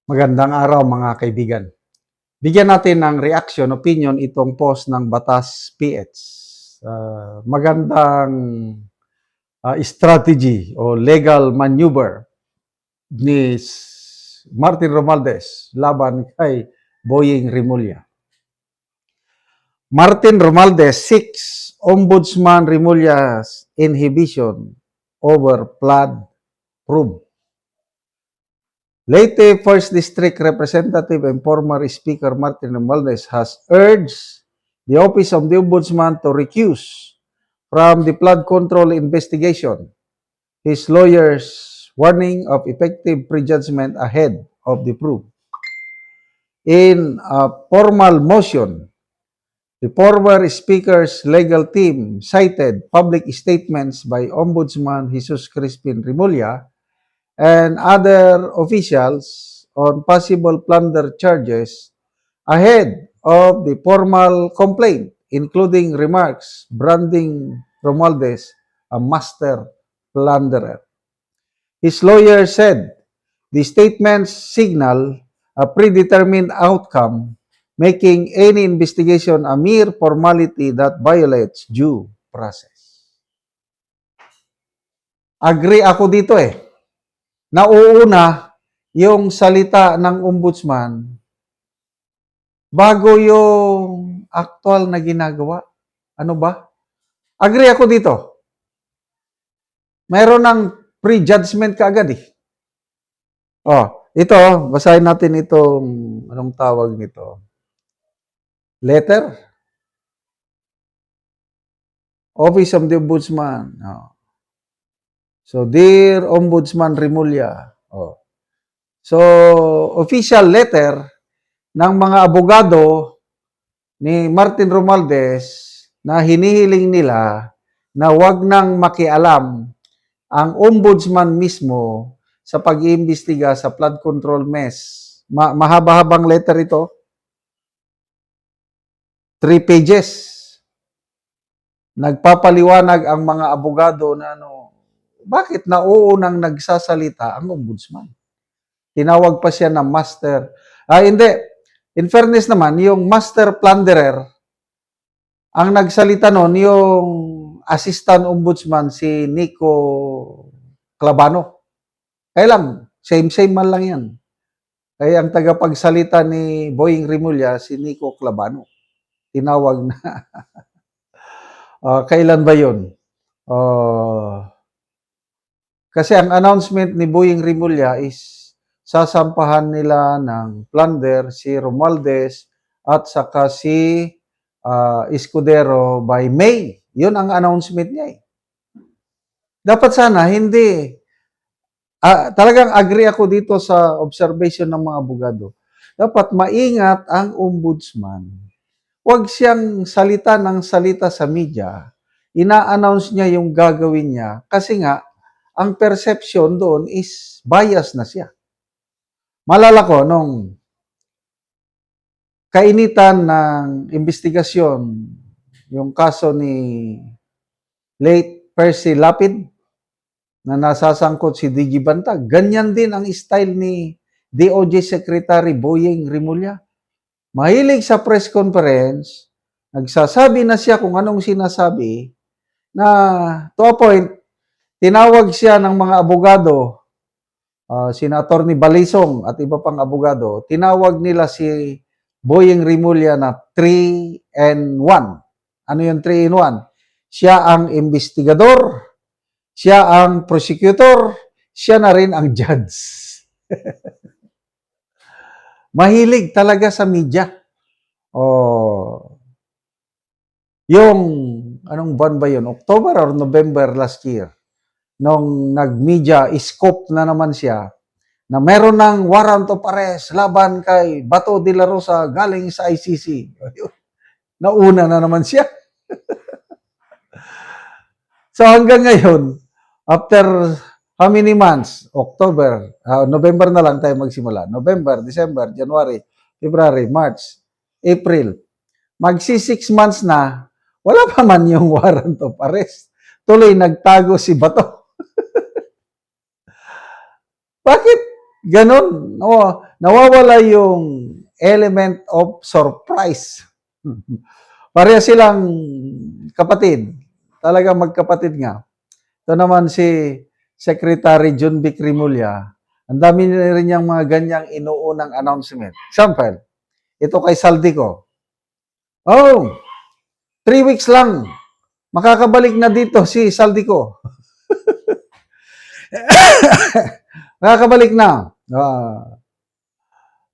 Magandang araw mga kaibigan. Bigyan natin ng reaction, opinion itong post ng Batas PH. Magandang strategy o legal maneuver ni Martin Romualdez laban kay Boying Rimulya. Martin Romualdez seeks Ombudsman Rimulya's inhibition over flood probe. Leyte 1st District Representative and former Speaker Martin Romualdez has urged the Office of the Ombudsman to recuse from the flood control investigation. His lawyers warning of effective prejudgment ahead of the proof. In a formal motion, the former Speaker's legal team cited public statements by Ombudsman Jesus Crispin Rimulya and other officials on possible plunder charges ahead of the formal complaint, including remarks branding Romualdez a master plunderer. His lawyer said the statements signal a predetermined outcome, making any investigation a mere formality that violates due process. Agree ako dito nauuna yung salita ng ombudsman bago yung actual na ginagawa. Ano ba? Agree ako dito. Mayroon ng prejudgment kaagad ito, basahin natin itong, anong tawag nito? Letter? Office of the Ombudsman. So, Dear Ombudsman Rimulya. So, official letter ng mga abogado ni Martin Romualdez na hinihiling nila na wag nang makialam ang ombudsman mismo sa pag-iimbestiga sa flood control mess. Mahaba-habang letter ito. 3 pages. Nagpapaliwanag ang mga abogado na bakit nauunang nagsasalita ang ombudsman? Tinawag pa siya na master. Hindi. In fairness naman, yung master plunderer, ang nagsalita nun, yung assistant ombudsman, si Nico Clavano. Kaya lang, same man lang yan. Kaya ang tagapagsalita ni Boying Rimulya, si Nico Clavano. Tinawag na. Kailan ba yun? Kasi ang announcement ni Boying Rimulya is sasampahan nila ng plunder si Romualdez at saka si Escudero by May. Yun ang announcement niya Dapat sana, hindi. Talagang agree ako dito sa observation ng mga abogado. Dapat maingat ang ombudsman. Huwag siyang salita ng salita sa media. Ina-announce niya yung gagawin niya kasi nga, ang perception doon is bias na siya. Malala ko, nung kainitan ng investigasyon, yung kaso ni late Percy Lapid, na nasasangkot si DG Bantag, ganyan din ang style ni DOJ Secretary Boying Rimulya. Mahilig sa press conference, nagsasabi na siya kung anong sinasabi, na to a point, tinawag siya ng mga abogado, sina Atty. Balisong at iba pang abogado, tinawag nila si Boying Rimulya na 3-in-1. Ano yung 3-in-1? Siya ang investigador, siya ang prosecutor, siya na rin ang judge. Mahilig talaga sa media. Yung, anong buwan ba yun? October or November last year? Nung nag-media, scope na naman siya, na meron ng warrant of arrest laban kay Bato de la Rosa galing sa ICC. Nauna na naman siya. So hanggang ngayon, after how many months? October, November na lang tayo magsimula. November, December, January, February, March, April. Magsi 6 months na, wala pa man yung warrant of arrest. Tuloy nagtago si Bato. Bakit? Ganon. Nawawala yung element of surprise. Pareha silang kapatid. Talaga magkapatid nga. Ito naman si Secretary John Vic Rimulya. Ang dami rin niyang mga ganyang inuunang announcement. Example, ito kay Saldico. Oh, 3 weeks lang. Makakabalik na dito si Saldico. Makakabalik na.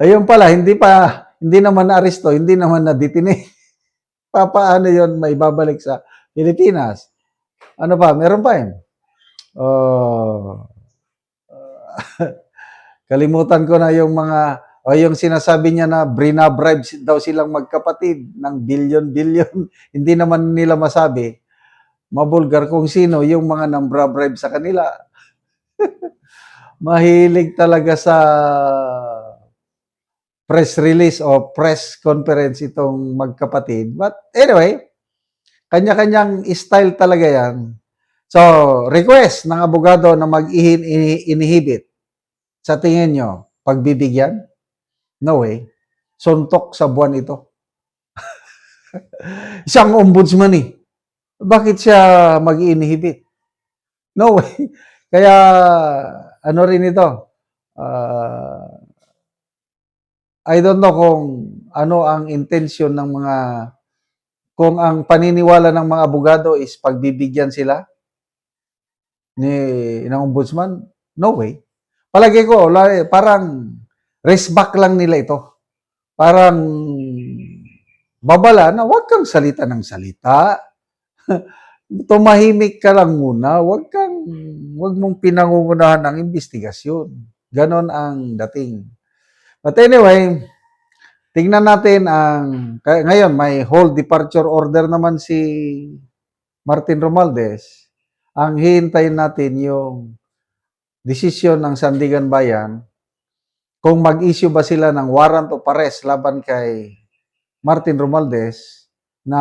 Ayun pala, hindi naman na-aresto, hindi naman na-detine. Paano yon may babalik sa Pilipinas? Ano pa? Meron pa yun. Kalimutan ko na yung yung sinasabi niya na brina-bribe daw silang magkapatid ng billion-billion. Hindi naman nila masabi. Mabulgar kung sino yung mga nambra-bribe sa kanila. Mahilig talaga sa press release o press conference itong magkapatid. But anyway, kanya-kanyang style talaga yan. So, request ng abogado na mag-inhibit. Sa tingin nyo, pagbibigyan? No way. Suntok sa buwan ito. Isang ombudsman eh. Bakit siya mag-inhibit? No way. Kaya, ano rin ito? I don't know kung ano ang intention ng kung ang paniniwala ng mga abogado is pagbibigyan sila ng ombudsman. No way. Palagi ko, parang race back lang nila ito. Parang babala na huwag kang salita ng salita. Tumahimik ka lang muna. Huwag mong pinangungunahan ng investigasyon. Ganon ang dating. But anyway, tingnan natin ngayon may whole departure order naman si Martin Romualdez. Ang hihintayin natin yung desisyon ng Sandigan Bayan kung mag-issue ba sila ng warrant of arrest laban kay Martin Romualdez na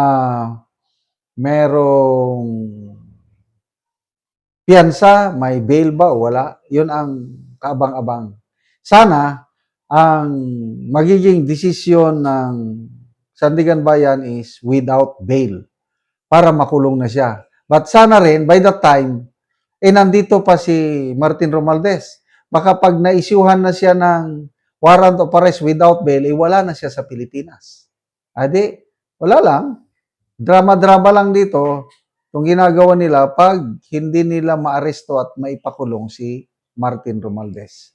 merong piyansa, may bail ba o wala. Yun ang kaabang-abang. Sana ang magiging desisyon ng Sandigan Bayan is without bail para makulong na siya. But sana rin, by that time, nandito pa si Martin Romualdez. Baka pag na-issuehan na siya ng warrant of arrest without bail, wala na siya sa Pilipinas. Adi, wala lang. Drama-drama lang dito itong ginagawa nila pag hindi nila maaresto at maipakulong si Martin Romualdez.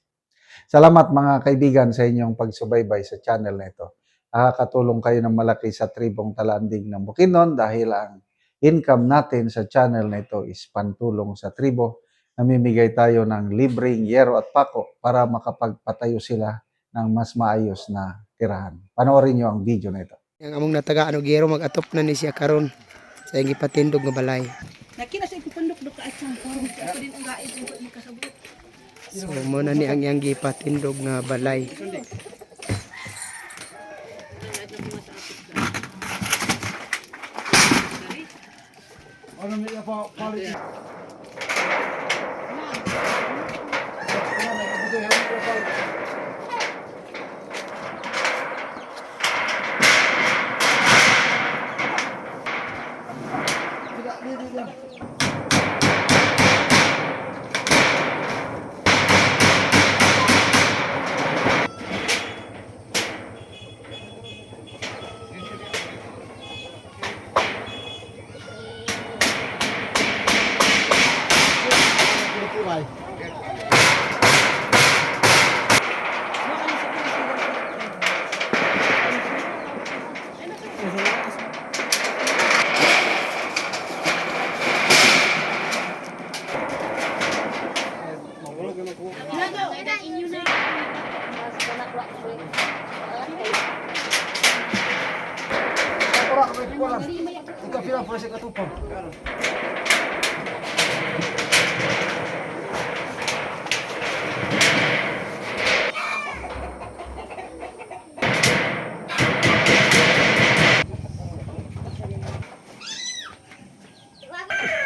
Salamat mga kaibigan sa inyong pagsubaybay sa channel na ito. Nakakatulong kayo ng malaki sa tribong Talanding ng Bukidnon dahil ang income natin sa channel na ito is pantulong sa tribo. Namimigay tayo ng libreng yero at pako para makapagpatayo sila ng mas maayos na tirahan. Panoorin nyo ang video na ito. Yang among nataga gero mag-atop na ni siya karon sa iyang ipatindog nga balay. Nakina sa ipandok do ka atang parang ako din ang gaid ug makasabot. So mo na ni ang iyang gipatindog nga balay.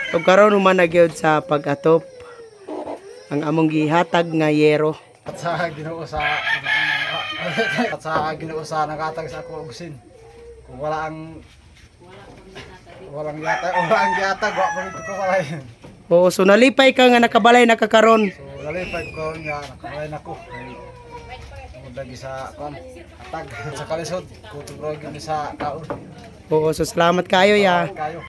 Ug karon human na gyud sa pag-atop ang among gihatag nga yero At sa Ginoo sa nagatag sa ako usin. Kung walang yatag, wa pa ito ko walay. Oo, so nalipay ka nga nakabalay nakakaron. So nalipay ko nga nakalain ako. Lagi sa atag sa kalisod, kutubro gyud sa kaon. Oo, so salamat kayo ya. Kayo.